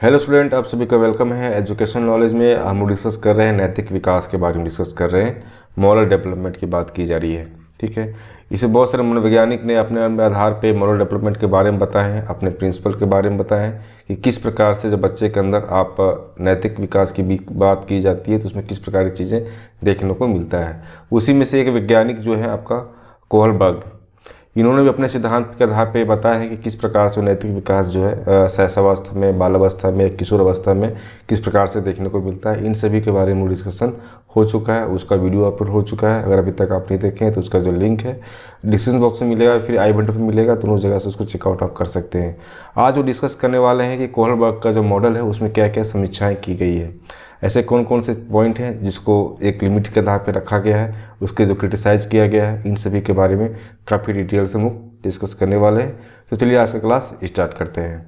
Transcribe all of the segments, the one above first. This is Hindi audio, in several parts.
हेलो स्टूडेंट, आप सभी का वेलकम है। एजुकेशन नॉलेज में हम डिस्कस कर रहे हैं नैतिक विकास के बारे में डिस्कस कर रहे हैं। मॉरल डेवलपमेंट की बात की जा रही है। ठीक है, इसे बहुत सारे मनोवैज्ञानिक ने अपने आधार पे मॉरल डेवलपमेंट के बारे में बताए हैं, अपने प्रिंसिपल के बारे में बताए हैं कि किस प्रकार से जब बच्चे के अंदर आप नैतिक विकास की बात की जाती है तो उसमें किस प्रकार की चीज़ें देखने को मिलता है। उसी में से एक वैज्ञानिक जो है आपका कोहलबर्ग, इन्होंने भी अपने सिद्धांत के आधार पे बताया है कि किस प्रकार से नैतिक विकास जो है शैशवावस्था में, बालावस्था में, किशोर अवस्था में किस प्रकार से देखने को मिलता है। इन सभी के बारे में डिस्कशन हो चुका है, उसका वीडियो अपलोड हो चुका है। अगर अभी तक आप नहीं देखें तो उसका जो लिंक है डिस्क्रिप्शन बॉक्स में मिलेगा, फिर आई बटन पर मिलेगा, दोनों जगह से उसको चेकआउट आप कर सकते हैं। आज वो डिस्कस करने वाले हैं कि कोहलबर्ग का जो मॉडल है उसमें क्या क्या समीक्षाएँ की गई है, ऐसे कौन कौन से पॉइंट हैं जिसको एक लिमिट के आधार पर रखा गया है, उसके जो क्रिटिसाइज किया गया है, इन सभी के बारे में काफ़ी डिटेल से हम डिस्कस करने वाले हैं। तो चलिए आज का क्लास स्टार्ट करते हैं।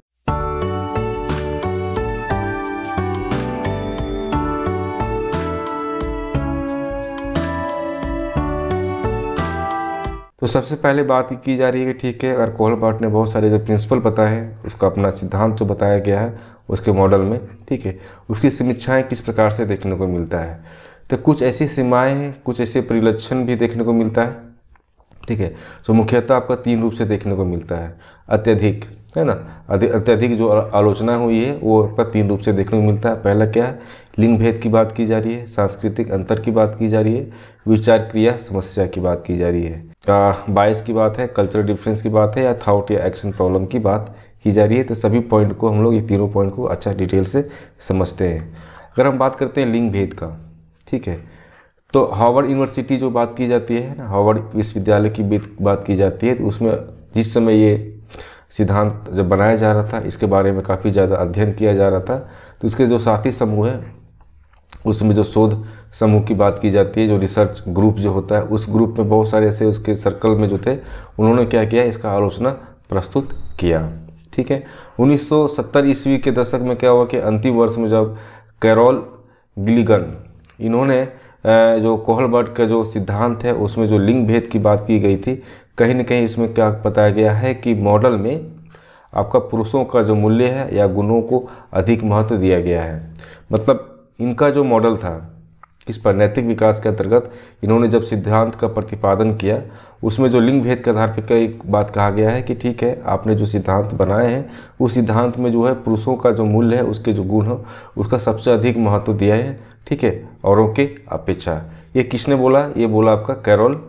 तो सबसे पहले बात की जा रही है कि ठीक है, अगर कोहलबर्ग ने बहुत सारे जो प्रिंसिपल बताए हैं, उसका अपना सिद्धांत जो बताया गया है उसके मॉडल में, ठीक है, उसकी समीक्षाएं किस प्रकार से देखने को मिलता है। तो कुछ ऐसी सीमाएं हैं, कुछ ऐसे परिलक्षण भी देखने को मिलता है। ठीक है, तो मुख्यतः आपका तीन रूप से देखने को मिलता है। अत्यधिक, है ना, अत्यधिक जो आलोचना हुई है वो आपका तीन रूप से देखने को मिलता है। पहला क्या है, लिंग भेद की बात की जा रही है, सांस्कृतिक अंतर की बात की जा रही है, विचार क्रिया समस्या की बात की जा रही है, बायस की बात है, कल्चरल डिफरेंस की बात है, या थॉट या एक्शन प्रॉब्लम की बात की जा रही है। तो सभी पॉइंट को हम लोग, ये तीनों पॉइंट को अच्छा डिटेल से समझते हैं। अगर हम बात करते हैं लिंग भेद का, ठीक है, तो हार्वर्ड यूनिवर्सिटी जो बात की जाती है ना, हार्वर्ड विश्वविद्यालय की बात की जाती है, तो उसमें जिस समय ये सिद्धांत जब बनाया जा रहा था, इसके बारे में काफ़ी ज़्यादा अध्ययन किया जा रहा था। तो उसके जो साथी समूह है, उसमें जो शोध समूह की बात की जाती है, जो रिसर्च ग्रुप जो होता है, उस ग्रुप में बहुत सारे ऐसे उसके सर्कल में जो थे, उन्होंने क्या किया, इसका आलोचना प्रस्तुत किया। ठीक है, 1970 ईस्वी के दशक में क्या हुआ कि अंतिम वर्ष में जब कैरोल गिलिगन, इन्होंने जो कोहलबर्ग का जो सिद्धांत है उसमें जो लिंग भेद की बात की गई थी, कहीं ना कहीं इसमें क्या बताया गया है कि मॉडल में आपका पुरुषों का जो मूल्य है या गुणों को अधिक महत्व दिया गया है। मतलब इनका जो मॉडल था, इस पर नैतिक विकास के अंतर्गत इन्होंने जब सिद्धांत का प्रतिपादन किया, उसमें जो लिंग भेद के आधार पर कई बात कहा गया है कि ठीक है, आपने जो सिद्धांत बनाए हैं उस सिद्धांत में जो है पुरुषों का जो मूल्य है, उसके जो गुण हो, उसका सबसे अधिक महत्व दिया है। ठीक है, औरों के अपेक्षा। ये किसने बोला? ये बोला आपका कैरोल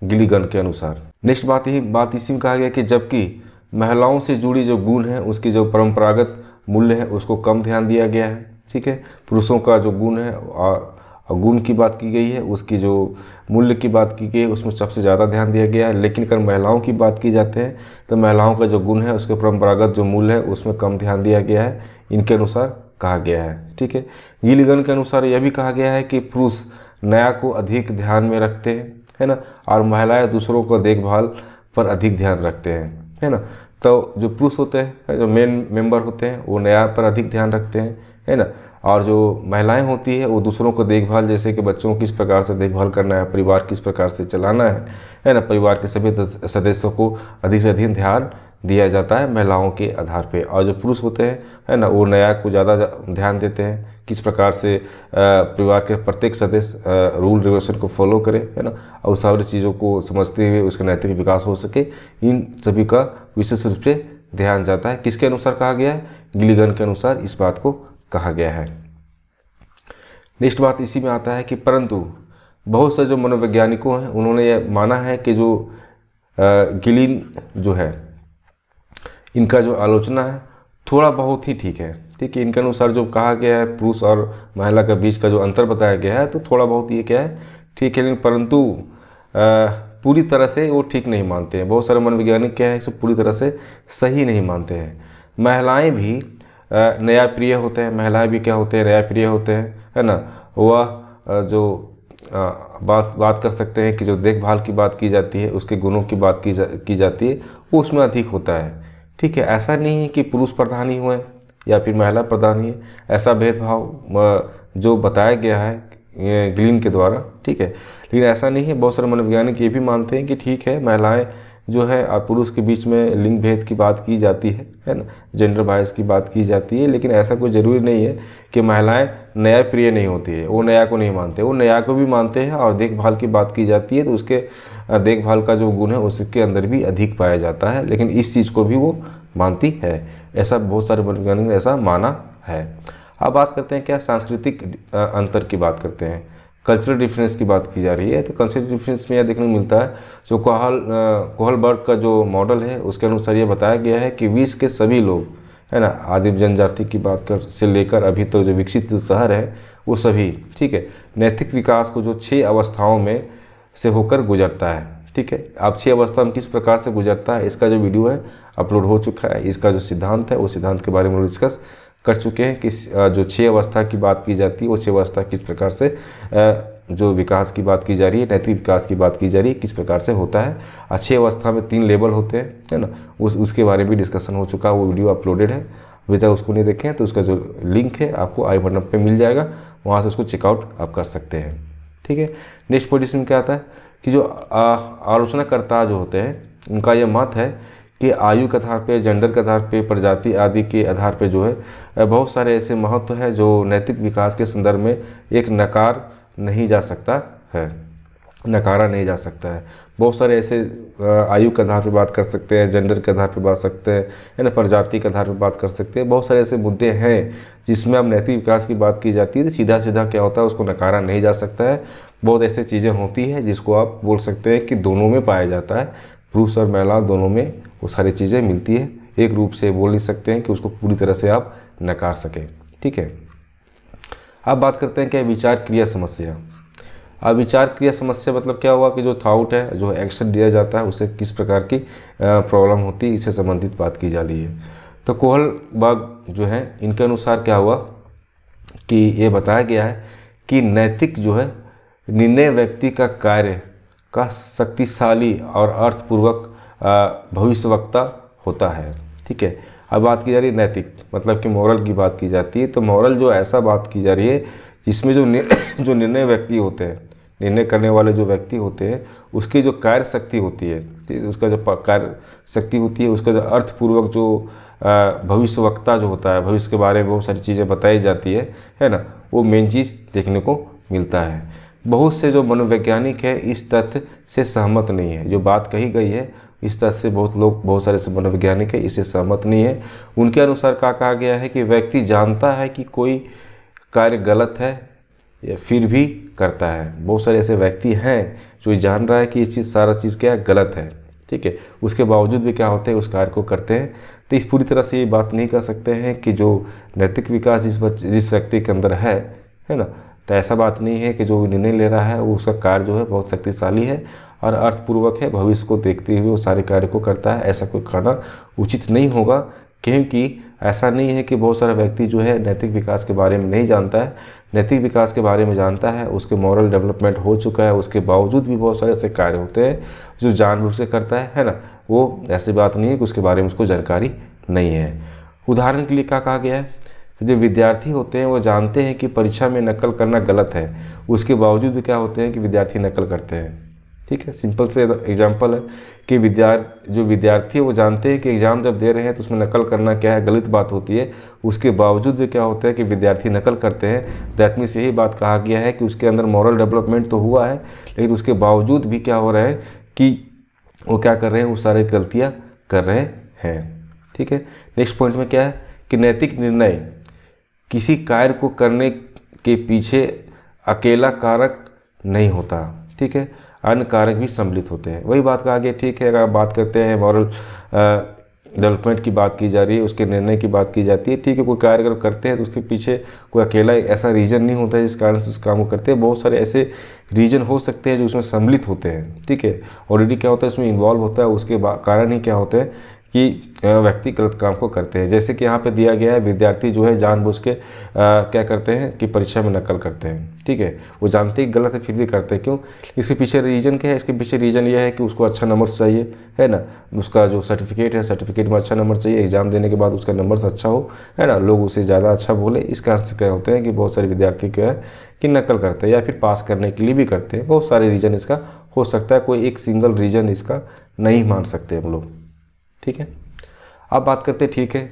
गिलिगन के अनुसार। नेक्स्ट बात इसी में कहा गया कि जबकि महिलाओं से जुड़ी जो गुण है, उसकी जो परंपरागत मूल्य है उसको कम ध्यान दिया गया है। ठीक है, पुरुषों का जो गुण है और गुण की बात की गई है, उसकी जो मूल्य की बात की गई है उसमें सबसे ज़्यादा ध्यान दिया गया है। लेकिन अगर महिलाओं की बात की जाती है तो महिलाओं का जो गुण है, उसके परंपरागत जो मूल्य है उसमें कम ध्यान दिया गया है, इनके अनुसार कहा गया है। ठीक है, गिलिगन के अनुसार यह भी कहा गया है कि पुरुष न्याय को अधिक ध्यान में रखते हैं, है ना, और महिलाएं दूसरों को देखभाल पर अधिक ध्यान रखते हैं, है ना। तो जो पुरुष होते हैं, जो मेन मेंबर होते हैं, वो न्याय पर अधिक ध्यान रखते हैं, है ना, और जो महिलाएं होती है वो दूसरों को देखभाल, जैसे कि बच्चों को किस प्रकार से देखभाल करना है, परिवार किस प्रकार से चलाना है ना, परिवार के सभी सदस्यों को अधिक से अधिक ध्यान दिया जाता है महिलाओं के आधार पे। और जो पुरुष होते हैं, है ना, वो न्याय को ज़्यादा ध्यान देते हैं, किस प्रकार से परिवार के प्रत्येक सदस्य रूल रेगुलेशन को फॉलो करे, है ना, और सारी चीज़ों को समझते हुए उसका नैतिक विकास हो सके, इन सभी का विशेष रूप से ध्यान जाता है। किसके अनुसार कहा गया है? गिलिगन के अनुसार इस बात को कहा गया है। नेक्स्ट बात इसी में आता है कि परंतु बहुत से जो मनोवैज्ञानिकों हैं उन्होंने यह माना है कि जो गिलिन जो है, इनका जो आलोचना है थोड़ा बहुत ही ठीक है। ठीक है, इनके अनुसार जो कहा गया है पुरुष और महिला के बीच का जो अंतर बताया गया है, तो थोड़ा बहुत ये क्या है, ठीक है, लेकिन परंतु पूरी तरह से वो ठीक नहीं मानते हैं। बहुत सारे मनोवैज्ञानिक क्या है, इसे पूरी तरह से सही नहीं मानते हैं। महिलाएं भी न्यायप्रिय होते हैं, महिलाएं भी क्या होते हैं, न्यायप्रिय होते हैं, है ना। वह जो बात कर सकते हैं कि जो देखभाल की बात की जाती है, उसके गुणों की बात की जाती है, वो उसमें अधिक होता है। ठीक है, ऐसा नहीं है कि पुरुष प्रधान ही हुए या फिर महिला प्रधान ही है, ऐसा भेदभाव जो बताया गया है गिलिन के द्वारा, ठीक है, लेकिन ऐसा नहीं है। बहुत सारे मनोवैज्ञानिक ये भी मानते हैं कि ठीक है, महिलाएं जो है पुरुष के बीच में लिंग भेद की बात की जाती है ना, जेंडर बायस की बात की जाती है, लेकिन ऐसा कोई ज़रूरी नहीं है कि महिलाएं न्याय प्रिय नहीं होती है, वो न्याय को नहीं मानते, वो न्याय को भी मानते हैं। और देखभाल की बात की जाती है तो उसके देखभाल का जो गुण है उसके अंदर भी अधिक पाया जाता है, लेकिन इस चीज़ को भी वो मानती है। ऐसा बहुत सारे मनोवैज्ञानिक ने ऐसा माना है। अब बात करते हैं क्या सांस्कृतिक अंतर की बात करते हैं, कल्चरल डिफरेंस की बात की जा रही है। तो कल्चरल डिफरेंस में यह देखने को मिलता है, जो कोहलबर्ग का जो मॉडल है उसके अनुसार ये बताया गया है कि विश्व के सभी लोग, है ना, आदिम जनजाति की बात कर से लेकर अभी तो जो विकसित शहर है वो सभी, ठीक है, नैतिक विकास को जो 6 अवस्थाओं में से होकर गुजरता है। ठीक है, अब 6 अवस्था में किस प्रकार से गुजरता है इसका जो वीडियो है अपलोड हो चुका है। इसका जो सिद्धांत है वो सिद्धांत के बारे में डिस्कस कर चुके हैं कि जो 6 अवस्था की बात की जाती है वो 6 अवस्था किस प्रकार से जो विकास की बात की जा रही है, नैतिक विकास की बात की जा रही है, किस प्रकार से होता है। 6 अवस्था में 3 लेवल होते हैं, है ना, उसके बारे में डिस्कशन हो चुका है, वो वीडियो अपलोडेड है। अभी तक उसको नहीं देखें तो उसका जो लिंक है आपको आई बटन पे मिल जाएगा, वहाँ से उसको चेकआउट आप कर सकते हैं। ठीक है, नेक्स्ट पोजीशन क्या आता है कि जो आलोचनाकर्ता जो होते हैं उनका यह मत है कि आयु के आधार पे, जेंडर के आधार पे, प्रजाति आदि के आधार पे जो है बहुत सारे ऐसे महत्व हैं जो नैतिक विकास के संदर्भ में एक नकार नहीं जा सकता है, नकारा नहीं जा सकता है। बहुत सारे ऐसे आयु के आधार पे बात कर सकते हैं, जेंडर के आधार पे बात सकते हैं, है ना, प्रजाति के आधार पे बात कर सकते हैं। बहुत सारे ऐसे मुद्दे हैं जिसमें अब नैतिक विकास की बात की जाती है तो सीधा सीधा क्या होता है उसको नकारा नहीं जा सकता है। बहुत ऐसी चीज़ें होती हैं जिसको आप बोल सकते हैं कि दोनों में पाया जाता है, पुरुष और महिला दोनों में वो सारी चीज़ें मिलती है। एक रूप से बोल नहीं सकते हैं कि उसको पूरी तरह से आप नकार सकें। ठीक है, अब बात करते हैं क्या विचार क्रिया समस्या। अब विचार क्रिया समस्या मतलब क्या हुआ कि जो थॉट है, जो एक्शन दिया जाता है उससे किस प्रकार की प्रॉब्लम होती है, इससे संबंधित बात की जा रही है। तो कोहलबर्ग जो है इनके अनुसार क्या हुआ कि ये बताया गया है कि नैतिक जो है निर्णय व्यक्ति का कार्य का शक्तिशाली और अर्थपूर्वक भविष्यवक्ता होता है। ठीक है, अब बात की जा रही है नैतिक मतलब कि मॉरल की बात की जाती है। तो मॉरल जो ऐसा बात की जा रही है जिसमें जो निर्णय व्यक्ति होते हैं, निर्णय करने वाले जो व्यक्ति होते हैं उसकी जो कार्य शक्ति होती है, उसका जो कार्य शक्ति होती है, उसका जो अर्थपूर्वक जो भविष्यवक्ता जो होता है, भविष्य के बारे में बहुत सारी चीज़ें बताई जाती है ना, वो मेन चीज़ देखने को मिलता है। बहुत से जो मनोवैज्ञानिक है इस तथ्य से सहमत नहीं है, जो बात कही गई है इस तथ्य से बहुत सारे मनोवैज्ञानिक है इससे सहमत नहीं है। उनके अनुसार क्या कहा गया है कि व्यक्ति जानता है कि कोई कार्य गलत है या फिर भी करता है। बहुत सारे ऐसे व्यक्ति हैं जो जान रहा है कि ये सारा चीज़ क्या है, गलत है, ठीक है, उसके बावजूद भी क्या होते हैं उस कार्य को करते हैं। तो इस पूरी तरह से ये बात नहीं कर सकते हैं कि जो नैतिक विकास जिस व्यक्ति के अंदर है ना, तो ऐसा बात नहीं है कि जो निर्णय ले रहा है वो उसका कार्य जो है बहुत शक्तिशाली है और अर्थपूर्वक है, भविष्य को देखते हुए वो सारे कार्य को करता है। ऐसा कोई कहना उचित नहीं होगा, क्योंकि ऐसा नहीं है कि बहुत सारा व्यक्ति जो है नैतिक विकास के बारे में नहीं जानता है, नैतिक विकास के बारे में जानता है, उसके मॉरल डेवलपमेंट हो चुका है, उसके बावजूद भी बहुत सारे ऐसे कार्य होते हैं जो जानबूझ से करता है ना। वो ऐसी बात नहीं है कि उसके बारे में उसको जानकारी नहीं है। उदाहरण के लिए क्या कहा गया है, जो विद्यार्थी होते हैं वो जानते हैं कि परीक्षा में नकल करना गलत है, उसके बावजूद भी क्या होते हैं कि विद्यार्थी नकल करते हैं। ठीक है, सिंपल से एग्जांपल है कि जो विद्यार्थी है वो जानते हैं कि एग्ज़ाम जब दे रहे हैं तो उसमें नकल करना क्या है, गलत बात होती है, उसके बावजूद भी क्या होता है कि विद्यार्थी नकल करते हैं। दैट मीन्स यही बात कहा गया है कि उसके अंदर मॉरल डेवलपमेंट तो हुआ है, लेकिन उसके बावजूद भी क्या हो रहा है कि वो क्या कर रहे हैं, वो सारी गलतियाँ कर रहे हैं। ठीक है, नेक्स्ट पॉइंट में क्या है कि नैतिक निर्णय किसी कार्य को करने के पीछे अकेला कारक नहीं होता। ठीक है, अन्य कारक भी सम्मिलित होते हैं। वही बात का आगे, ठीक है, अगर आप बात करते हैं मॉरल डेवलपमेंट की बात की जा रही है, उसके निर्णय की बात की जाती है, ठीक है, कोई कार्य अगर करते हैं तो उसके पीछे कोई अकेला ऐसा रीजन नहीं होता है जिस कारण से उस काम को करते हैं। बहुत सारे ऐसे रीजन हो सकते हैं जो उसमें सम्मिलित होते हैं। ठीक है, ऑलरेडी क्या होता है उसमें इन्वॉल्व होता है, उसके कारण ही क्या होते हैं कि व्यक्ति गलत काम को करते हैं। जैसे कि यहाँ पे दिया गया है विद्यार्थी जो है जानबूझ के क्या करते हैं कि परीक्षा में नकल करते हैं। ठीक है, वो जानते ही गलत है फिर भी करते हैं। क्यों? इसके पीछे रीज़न क्या है? इसके पीछे रीज़न ये है कि उसको अच्छा नंबर चाहिए, है ना, उसका जो सर्टिफिकेट है सर्टिफिकेट में अच्छा नंबर चाहिए, एग्जाम देने के बाद उसका नंबर अच्छा हो, है ना, लोग उसे ज़्यादा अच्छा बोले। इस कारण से क्या होते हैं कि बहुत सारे विद्यार्थी क्या है कि नकल करते हैं या फिर पास करने के लिए भी करते हैं। बहुत सारे रीज़न इसका हो सकता है, कोई एक सिंगल रीज़न इसका नहीं मान सकते हम लोग। ठीक है, अब बात करते हैं, ठीक है,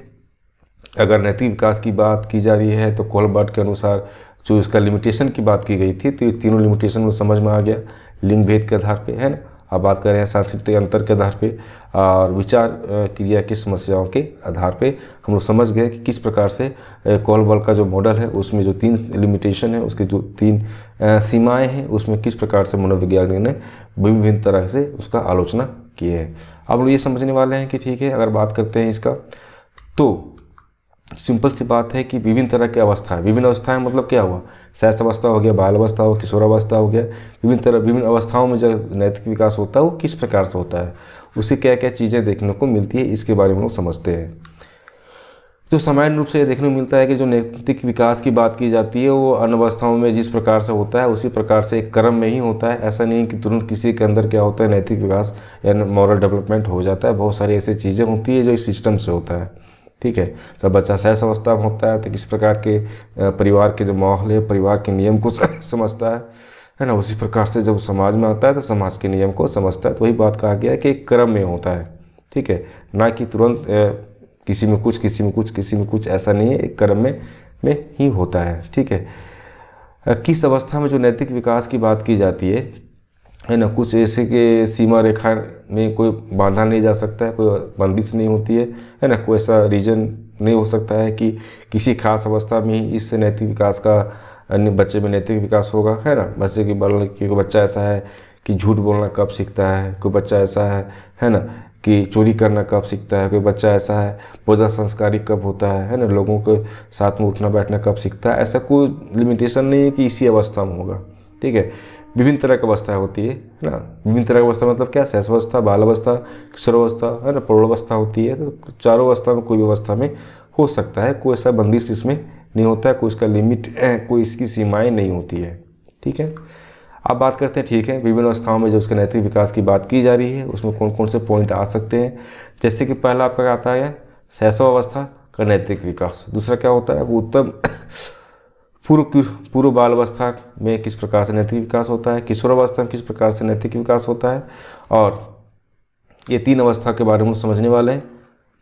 अगर नैतिक विकास की बात की जा रही है तो कोहलबर्ट के अनुसार जो इसका लिमिटेशन की बात की गई थी, तो ये तीनों लिमिटेशन में समझ में आ गया, लिंग भेद के आधार पे, है ना। अब बात कर रहे हैं सांस्कृतिक अंतर के आधार पे और विचार क्रिया की समस्याओं के आधार पे हम लोग समझ गए कि किस प्रकार से कोहलबर्ट का जो मॉडल है उसमें जो 3 लिमिटेशन है, उसके जो 3 सीमाएं हैं, उसमें किस प्रकार से मनोवैज्ञानिक ने विभिन्न तरह से उसका आलोचना की है। अब लोग ये समझने वाले हैं कि ठीक है, अगर बात करते हैं इसका, तो सिंपल सी बात है कि विभिन्न तरह की अवस्थाएं, विभिन्न अवस्थाएं मतलब क्या हुआ, शैशव अवस्था हो गया, बाल अवस्था हो, किशोरावस्था हो गया, विभिन्न अवस्थाओं में जो नैतिक विकास होता है वो किस प्रकार से होता है, उसे क्या क्या चीज़ें देखने को मिलती है, इसके बारे में लोग समझते हैं। तो सामान्य रूप से ये देखने को मिलता है कि जो नैतिक विकास की बात की जाती है वो अन्य अवस्थाओं में जिस प्रकार से होता है उसी प्रकार से एक क्रम में ही होता है। ऐसा नहीं कि तुरंत किसी के अंदर क्या होता है नैतिक विकास या मॉरल डेवलपमेंट हो जाता है। बहुत सारी ऐसी चीज़ें होती है जो इस सिस्टम से होता है। ठीक है, जब बच्चा शैशव अवस्था में होता है तो किस प्रकार के परिवार के जो माहौल है, परिवार के नियम को समझता है ना, उसी प्रकार से जब समाज में आता है तो समाज के नियम को समझता है। तो वही बात कहा गया है कि एक क्रम में होता है। ठीक है, ना कि तुरंत किसी में कुछ, किसी में कुछ, किसी में कुछ, ऐसा नहीं है, एक क्रम में ही होता है। ठीक है, किस अवस्था में जो नैतिक विकास की बात की जाती है ना, कुछ ऐसे के सीमा रेखा में कोई बांधा नहीं जा सकता है, कोई बंदिश नहीं होती है ना, कोई ऐसा रीजन नहीं हो सकता है कि किसी खास अवस्था में ही इस नैतिक विकास का बच्चे में नैतिक विकास होगा, है ना। बच्चे की बोलने की, कोई बच्चा ऐसा है कि झूठ बोलना कब सीखता है, कोई बच्चा ऐसा है ना, कि चोरी करना कब सीखता है, कोई बच्चा ऐसा है बहुत संस्कारी कब होता है ना, लोगों के साथ में उठना बैठना कब सीखता है। ऐसा कोई लिमिटेशन नहीं है कि इसी अवस्था में होगा। ठीक है, विभिन्न तरह की अवस्था होती है ना। विभिन्न तरह की अवस्था मतलब क्या, शैशवावस्था, बाल अवस्था, किशोरावस्था, है ना, प्रौढ़ावस्था होती है। तो चारों अवस्था में कोई भी अवस्था में हो सकता है, कोई ऐसा बंदिश इसमें नहीं होता है, कोई इसका लिमिट, कोई इसकी सीमाएँ नहीं होती है। ठीक है, अब बात करते हैं, ठीक है, विभिन्न अवस्थाओं में जो उसके नैतिक विकास की बात की जा रही है उसमें कौन कौन से पॉइंट आ सकते हैं। जैसे कि पहला आपका आता है शैशव अवस्था का नैतिक विकास। दूसरा क्या होता है, वो उत्तम पूर्व बाल अवस्था में किस प्रकार से नैतिक विकास होता है, किशोरावस्था में किस प्रकार से नैतिक विकास होता है। और ये 3 अवस्था के बारे में समझने वाले हैं।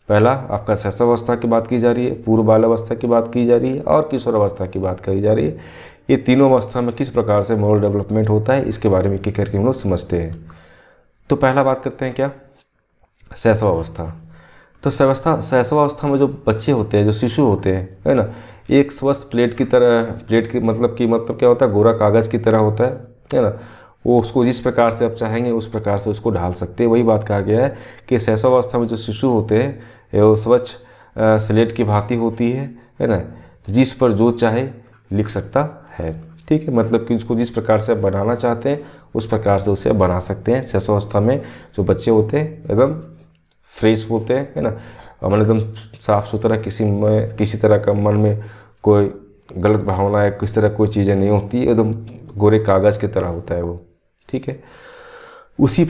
पहला आपका शैशव अवस्था की बात की जा रही है, पूर्व बाल अवस्था की बात की जा रही है और किशोरावस्था की बात करी जा रही है। ये तीनों अवस्था में किस प्रकार से मोरल डेवलपमेंट होता है, इसके बारे में एक एक करके हम लोग समझते हैं। तो पहला बात करते हैं क्या, शैशव अवस्था। तो शैशव अवस्था में जो बच्चे होते हैं, जो शिशु होते हैं, है ना, एक स्वस्थ प्लेट की तरह, प्लेट की मतलब क्या होता है, गोरा कागज़ की तरह होता है ना। वो उसको जिस प्रकार से आप चाहेंगे उस प्रकार से उसको ढाल सकते हैं। वही बात कहा गया है कि शैशव अवस्था में जो शिशु होते हैं वो स्वच्छ स्लेट की भांति होती है ना, जिस पर जो चाहे लिख सकता है। ठीक है, मतलब कि उसको जिस प्रकार से आप बनाना चाहते हैं उस प्रकार से उसे बना सकते हैं। शैशव अवस्था में जो बच्चे होते हैं एकदम फ्रेश होते हैं, है ना, मतलब एकदम साफ़ सुथरा, किसी तरह का मन में कोई गलत भावना है, किस तरह कोई चीज़ें नहीं होती, एकदम गोरे कागज़ की तरह होता है वो। ठीक है, उसी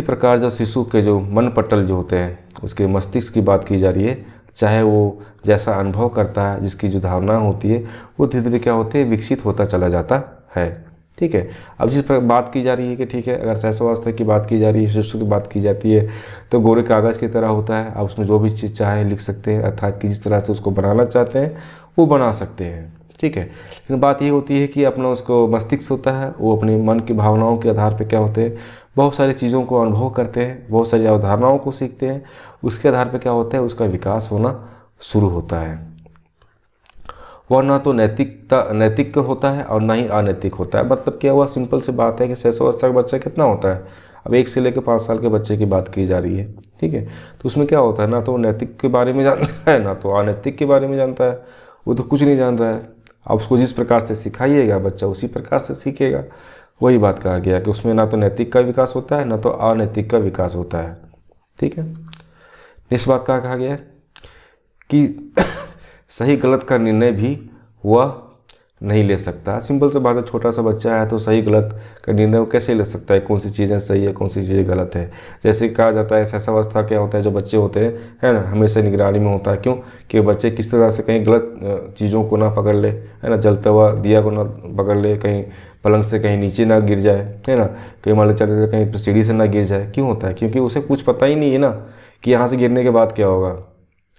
प्रकार जो शिशु के जो मन पटल जो होते हैं, उसके मस्तिष्क की बात की जा रही है, चाहे वो जैसा अनुभव करता है, जिसकी जो धारणा होती है वो धीरे धीरे क्या होते हैं, विकसित होता चला जाता है। ठीक है, अब जिस पर बात की जा रही है कि ठीक है, अगर शैशवावस्था की बात की जा रही है, शिशु की बात की जाती है, तो गोरे कागज़ की तरह होता है। आप उसमें जो भी चीज़ चाहे लिख सकते हैं, अर्थात कि जिस तरह से उसको बनाना चाहते हैं वो बना सकते हैं। ठीक है, लेकिन बात ये होती है कि अपना उसको मस्तिष्क होता है, वो अपने मन की भावनाओं के आधार पर क्या होते हैं, बहुत सारी चीज़ों को अनुभव करते हैं, बहुत सारी अवधारणाओं को सीखते हैं। उसके आधार पर क्या होता है, उसका विकास होना शुरू होता है। वह ना तो नैतिक होता है और ना ही अनैतिक होता है। मतलब क्या हुआ, सिंपल सी बात है कि शैशवावस्था का बच्चा कितना होता है, अब 1 से लेकर 5 साल के बच्चे की बात की जा रही है। ठीक है, तो उसमें क्या होता है, ना तो वो नैतिक के बारे में जानता है, ना तो अनैतिक के बारे में जानता है, वो तो कुछ नहीं जान रहा है। अब उसको जिस प्रकार से सिखाइएगा बच्चा उसी प्रकार से सीखेगा। वही बात कहा गया कि उसमें ना तो नैतिक का विकास होता है ना तो अनैतिक का विकास होता है। ठीक है, इस बात का कहा गया है कि सही गलत का निर्णय भी वह नहीं ले सकता। सिंपल सी बात है, छोटा सा बच्चा है तो सही गलत का निर्णय वो कैसे ले सकता है, कौन सी चीज़ें सही है कौन सी चीज़ें गलत है। जैसे कहा जाता है शैशवावस्था क्या होता है, जो बच्चे होते हैं है ना, हमेशा निगरानी में होता है। क्यों कि बच्चे किस तरह से कहीं गलत चीज़ों को ना पकड़ ले, है ना, जलता हुआ दिया को ना पकड़ ले, कहीं पलंग से कहीं नीचे ना गिर जाए, है ना, कहीं मान लो चलते कहीं सीढ़ी से ना गिर जाए। क्यों होता है, क्योंकि उसे कुछ पता ही नहीं है ना कि यहाँ से गिरने के बाद क्या होगा,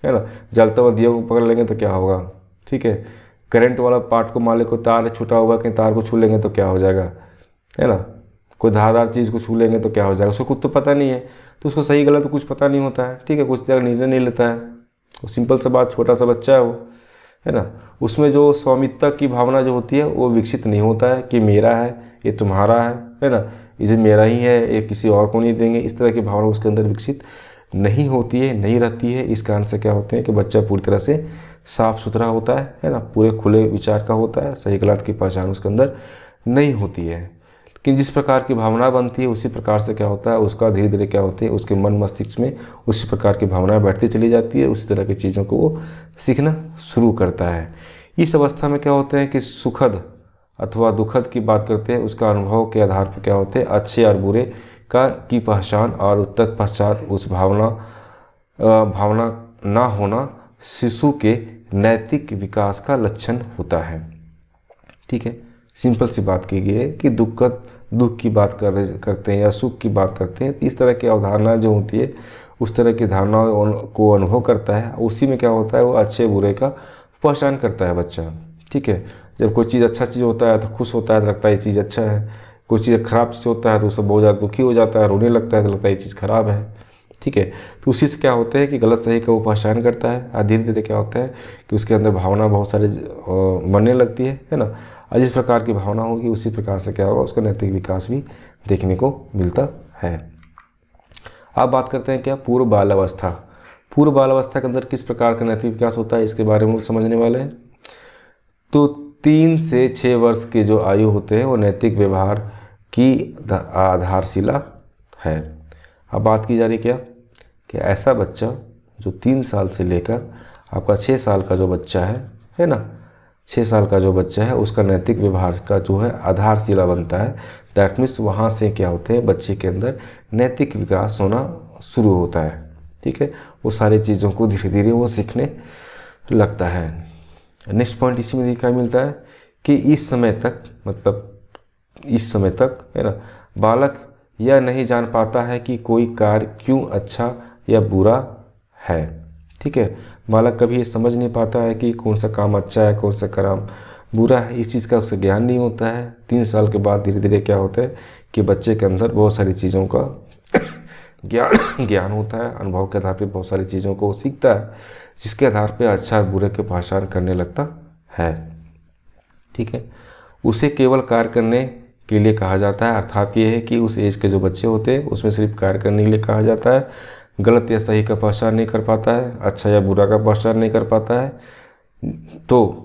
है ना। जलता हुआ दिया को पकड़ लेंगे तो क्या होगा, ठीक है। करंट वाला पार्ट को मान लो कोई तार छूटा हुआ, कहीं तार को छू लेंगे तो क्या हो जाएगा, है ना। कोई धारदार चीज़ को छू लेंगे तो क्या हो जाएगा, उसको कुछ तो पता नहीं है, तो उसको सही गलत तो कुछ पता नहीं होता है, ठीक है, कुछ तरह निर्णय नहीं लेता है। वो सिंपल सा बात, छोटा सा बच्चा है वो, है ना। उसमें जो स्वामित्व की भावना जो होती है वो विकसित नहीं होता है कि मेरा है, ये तुम्हारा है ना, इसे मेरा ही है, ये किसी और को नहीं देंगे। इस तरह की भावना उसके अंदर विकसित नहीं होती है, नहीं रहती है। इस कारण से क्या होते हैं कि बच्चा पूरी तरह से साफ सुथरा होता है ना, पूरे खुले विचार का होता है, सही गलत की पहचान उसके अंदर नहीं होती है। लेकिन जिस प्रकार की भावना बनती है उसी प्रकार से क्या होता है, उसका धीरे धीरे क्या होती है, उसके मन मस्तिष्क में उसी प्रकार की भावनाएं बैठती चली जाती है, उसी तरह की चीज़ों को वो सीखना शुरू करता है। इस अवस्था में क्या होते हैं कि सुखद अथवा दुखद की बात करते हैं, उसका अनुभव के आधार पर क्या होते हैं, अच्छे और बुरे की पहचान, और तत्पश्चात उस भावना ना होना शिशु के नैतिक विकास का लक्षण होता है, ठीक है। सिंपल सी बात की गई है कि दुख की बात करते हैं या सुख की बात करते हैं, इस तरह की अवधारणा जो होती है उस तरह की धारणाओं को अनुभव करता है, उसी में क्या होता है वो अच्छे बुरे का पहचान करता है बच्चा, ठीक है। जब कोई चीज़ अच्छा चीज़ होता है तो खुश होता है, तो लगता है ये चीज़ अच्छा है। कोई चीज़ खराब चीज़ होता है तो उससे बहुत ज़्यादा दुखी हो जाता है, रोने लगता है, तो लगता है ये चीज़ खराब है, ठीक है। तो उसी से क्या होता है कि गलत सही का वो पहचान करता है, और धीरे धीरे क्या होता है कि उसके अंदर भावना बहुत सारी बनने लगती है ना। और जिस प्रकार की भावना होगी उसी प्रकार से क्या होगा, उसका नैतिक विकास भी देखने को मिलता है। अब बात करते हैं क्या, पूर्व बाल अवस्था। पूर्व बाल अवस्था के अंदर किस प्रकार का नैतिक विकास होता है, इसके बारे में समझने वाले हैं। तो 3 से 6 वर्ष के जो आयु होते हैं वो नैतिक व्यवहार की आधारशिला है। अब बात की जा रही क्या कि ऐसा बच्चा जो 3 साल से लेकर आपका 6 साल का जो बच्चा है ना, 6 साल का जो बच्चा है उसका नैतिक व्यवहार का जो है आधारशिला बनता है। दैट मीन्स वहाँ से क्या होते हैं, बच्चे के अंदर नैतिक विकास होना शुरू होता है, ठीक है। वो सारी चीज़ों को धीरे धीरे वो सीखने लगता है। नेक्स्ट पॉइंट इसी में क्या मिलता है कि इस समय तक, मतलब इस समय तक है ना, बालक यह नहीं जान पाता है कि कोई कार्य क्यों अच्छा या बुरा है, ठीक है। बालक कभी ये समझ नहीं पाता है कि कौन सा काम अच्छा है कौन सा काम बुरा है, इस चीज़ का उसे ज्ञान नहीं होता है। 3 साल के बाद धीरे धीरे क्या होता है कि बच्चे के अंदर बहुत सारी चीज़ों का ज्ञान होता है, अनुभव के आधार पर बहुत सारी चीज़ों को सीखता है, जिसके आधार पर अच्छा बुरे के पहचान करने लगता है, ठीक है। उसे केवल कार्य करने के लिए कहा जाता है, अर्थात ये है कि उस एज के जो बच्चे होते हैं उसमें सिर्फ कार्य करने के लिए कहा जाता है, गलत या सही का पहचान नहीं कर पाता है, अच्छा या बुरा का पहचान नहीं कर पाता है। तो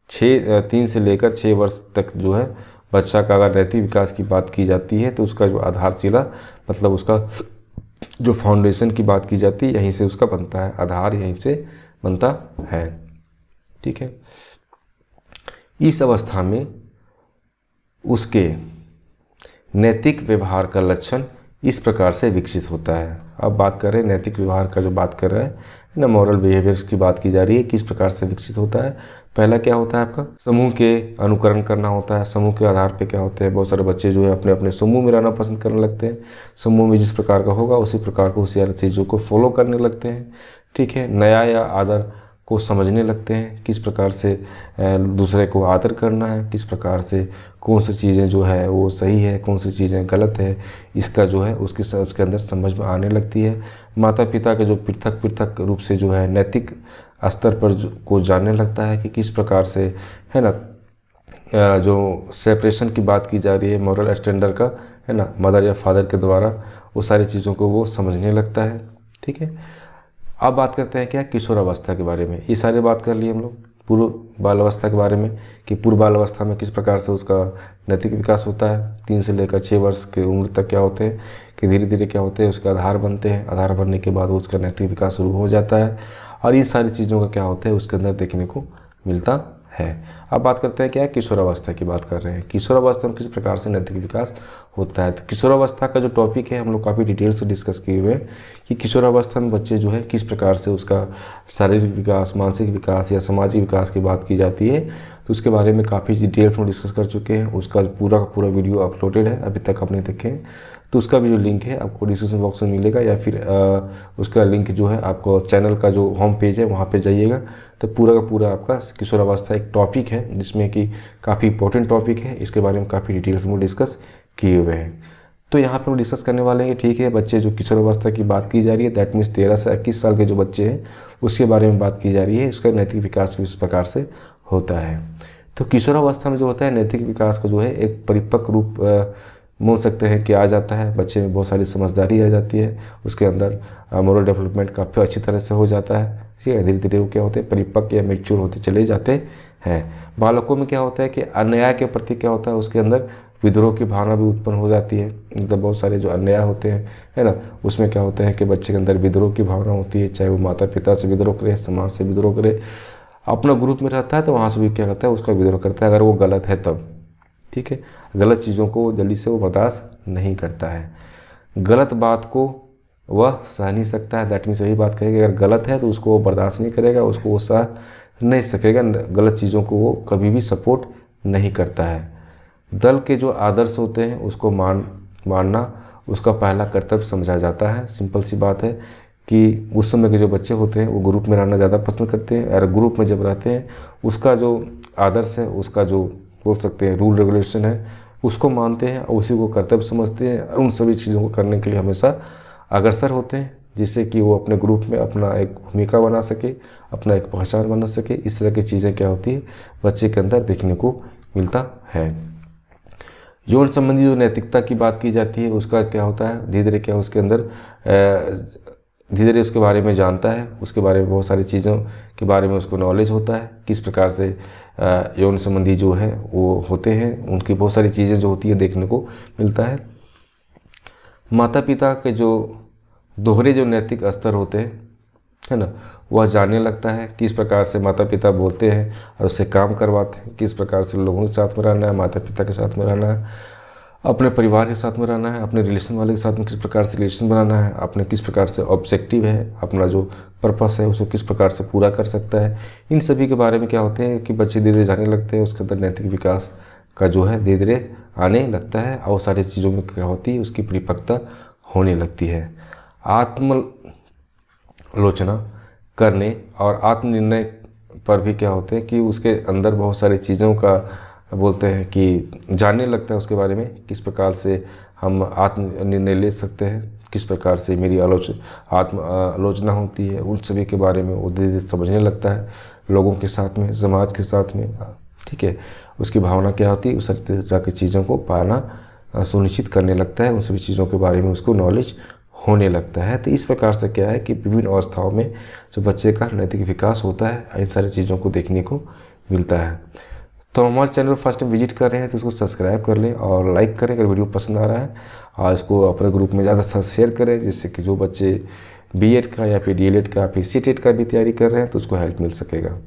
3 से लेकर 6 वर्ष तक जो है बच्चा का अगर नैतिक विकास की बात की जाती है तो उसका जो आधारशिला, मतलब उसका जो फाउंडेशन की बात की जाती है यहीं से उसका बनता है, आधार यहीं से बनता है, ठीक है। इस अवस्था में उसके नैतिक व्यवहार का लक्षण इस प्रकार से विकसित होता है। अब बात कर रहे हैं नैतिक व्यवहार का, जो बात कर रहे हैं ना, मॉरल बिहेवियर्स की बात की जा रही है, किस प्रकार से विकसित होता है। पहला क्या होता है आपका, समूह के अनुकरण करना होता है। समूह के आधार पे क्या होते हैं, बहुत सारे बच्चे जो है अपने अपने समूह में रहना पसंद करने लगते हैं। समूह में जिस प्रकार का होगा उसी प्रकार को उसी चीज़ों को फॉलो करने लगते हैं, ठीक है। न्याय या आदर को समझने लगते हैं, किस प्रकार से दूसरे को आदर करना है, किस प्रकार से कौन सी चीज़ें जो है वो सही है, कौन सी चीज़ें गलत है, इसका जो है उसके अंदर समझ में आने लगती है। माता पिता के जो पृथक पृथक रूप से जो है नैतिक स्तर पर को जानने लगता है कि किस प्रकार से है ना, जो सेपरेशन की बात की जा रही है मॉरल स्टैंडर्ड का, है ना, मदर या फादर के द्वारा, वो सारी चीज़ों को वो समझने लगता है, ठीक है। अब बात करते हैं क्या, किशोर अवस्था के बारे में। ये सारी बात कर लिए हम लोग पूर्व बाल अवस्था के बारे में कि पूर्व बाल अवस्था में किस प्रकार से उसका नैतिक विकास होता है। 3 से लेकर 6 वर्ष की उम्र तक क्या होते हैं कि धीरे धीरे क्या होते हैं उसके आधार बनते हैं, आधार बनने के बाद उसका नैतिक विकास शुरू हो जाता है, और ये सारी चीज़ों का क्या होता है उसके अंदर देखने को मिलता है। अब बात करते हैं क्या है, किशोरावस्था की बात कर रहे हैं। किशोरावस्था में किस प्रकार से नैतिक विकास होता है। तो किशोरावस्था का जो टॉपिक है हम लोग काफ़ी डिटेल से डिस्कस किए हुए हैं कि किशोरावस्था में बच्चे जो है किस प्रकार से उसका शारीरिक विकास, मानसिक विकास या सामाजिक विकास की बात की जाती है। तो उसके बारे में काफ़ी डिटेल्स में डिस्कस कर चुके हैं। उसका पूरा का पूरा वीडियो अपलोडेड है, अभी तक आपने देखे हैं तो उसका भी जो लिंक है आपको डिस्क्रिप्शन बॉक्स में मिलेगा, या फिर उसका लिंक जो है आपको चैनल का जो होम पेज है वहाँ पे जाइएगा। तो पूरा का पूरा आपका किशोरावस्था एक टॉपिक है जिसमें कि काफ़ी इंपॉर्टेंट टॉपिक है, इसके बारे में काफ़ी डिटेल्स में डिस्कस किए हुए हैं। तो यहाँ पर हम डिस्कस करने वाले हैं, ठीक है, बच्चे जो किशोरावस्था की बात की जा रही है, दैट मीन्स 13 से 21 साल के जो बच्चे हैं उसके बारे में बात की जा रही है। उसका नैतिक विकास किस प्रकार से होता है। तो किशोरावस्था में जो होता है नैतिक विकास का जो है एक परिपक्व रूप बोल सकते हैं कि आ जाता है। बच्चे में बहुत सारी समझदारी आ जाती है, उसके अंदर मोरल डेवलपमेंट काफ़ी अच्छी तरह से हो जाता है। ठीक है, धीरे धीरे वो क्या होते हैं, परिपक्व या मैच्योर होते चले जाते हैं। बालकों में क्या होता है कि अन्याय के प्रति क्या होता है, उसके अंदर विद्रोह की भावना भी उत्पन्न हो जाती है। मतलब बहुत सारे जो अन्याय होते हैं, है ना, उसमें क्या होता है कि बच्चे के अंदर विद्रोह की भावना होती है, चाहे वो माता पिता से विद्रोह करे, समाज से विद्रोह करे, अपना ग्रुप में रहता है तो वहाँ से भी क्या करता है, उसका विद्रोह करता है अगर वो गलत है तब। ठीक है, गलत चीज़ों को जल्दी से वो बर्दाश्त नहीं करता है, गलत बात को वह सह नहीं सकता है। दैट मीन्स वही बात करेगा, अगर गलत है तो उसको वो बर्दाश्त नहीं करेगा, उसको वो सह नहीं सकेगा, गलत चीज़ों को वो कभी भी सपोर्ट नहीं करता है। दल के जो आदर्श होते हैं उसको मानना उसका पहला कर्तव्य समझा जाता है। सिंपल सी बात है कि उस समय के जो बच्चे होते हैं वो ग्रुप में रहना ज़्यादा पसंद करते हैं, और ग्रुप में जब रहते हैं उसका जो आदर्श है, उसका जो बोल सकते हैं रूल रेगुलेशन है, उसको मानते हैं और उसी को कर्तव्य समझते हैं, और उन सभी चीज़ों को करने के लिए हमेशा अग्रसर होते हैं, जिससे कि वो अपने ग्रुप में अपना एक भूमिका बना सके, अपना एक पहचान बना सके। इस तरह की चीज़ें क्या होती है बच्चे के अंदर देखने को मिलता है। यौन संबंधी जो नैतिकता की बात की जाती है उसका क्या होता है, धीरे धीरे क्या उसके अंदर धीरे धीरे उसके बारे में जानता है, उसके बारे में बहुत सारी चीज़ों के बारे में उसको नॉलेज होता है, किस प्रकार से यौन संबंधी जो है वो होते हैं, उनकी बहुत सारी चीज़ें जो होती है देखने को मिलता है। माता पिता के जो दोहरे जो नैतिक स्तर होते हैं, है ना, वह जानने लगता है किस प्रकार से माता पिता बोलते हैं और उससे काम करवाते हैं, किस प्रकार से लोगों के साथ में रहना है, माता पिता के साथ में रहना है, अपने परिवार के साथ में रहना है, अपने रिलेशन वाले के साथ में किस प्रकार से रिलेशन बनाना है, अपने किस प्रकार से ऑब्जेक्टिव है, अपना जो पर्पस है उसको किस प्रकार से पूरा कर सकता है। इन सभी के बारे में क्या होते हैं कि बच्चे धीरे धीरे जानने लगते हैं, उसके अंदर नैतिक विकास का जो है धीरे धीरे आने लगता है, और सारी चीज़ों में क्या होती है उसकी परिपक्वता होने लगती है। आत्मालोचना करने और आत्मनिर्णय पर भी क्या होते हैं कि उसके अंदर बहुत सारी चीज़ों का बोलते हैं कि जानने लगता है उसके बारे में, किस प्रकार से हम आत्म निर्णय ले सकते हैं, किस प्रकार से मेरी आत्म आलोचना होती है, उन सभी के बारे में वो धीरे धीरे समझने लगता है, लोगों के साथ में, समाज के साथ में। ठीक है, उसकी भावना क्या होती है, उस तरह की चीज़ों को पाना सुनिश्चित करने लगता है, उन सभी चीज़ों के बारे में उसको नॉलेज होने लगता है। तो इस प्रकार से क्या है कि विभिन्न अवस्थाओं में जो बच्चे का नैतिक विकास होता है, इन सारी चीज़ों को देखने को मिलता है। तो हमारे चैनल पर फर्स्ट टाइम विजिट कर रहे हैं तो उसको सब्सक्राइब कर लें और लाइक करें अगर वीडियो पसंद आ रहा है, और इसको अपने ग्रुप में ज़्यादा से शेयर करें, जिससे कि जो बच्चे बीएड का या फिर डीएलएड का, फिर सीटेट का भी तैयारी कर रहे हैं तो उसको हेल्प मिल सकेगा।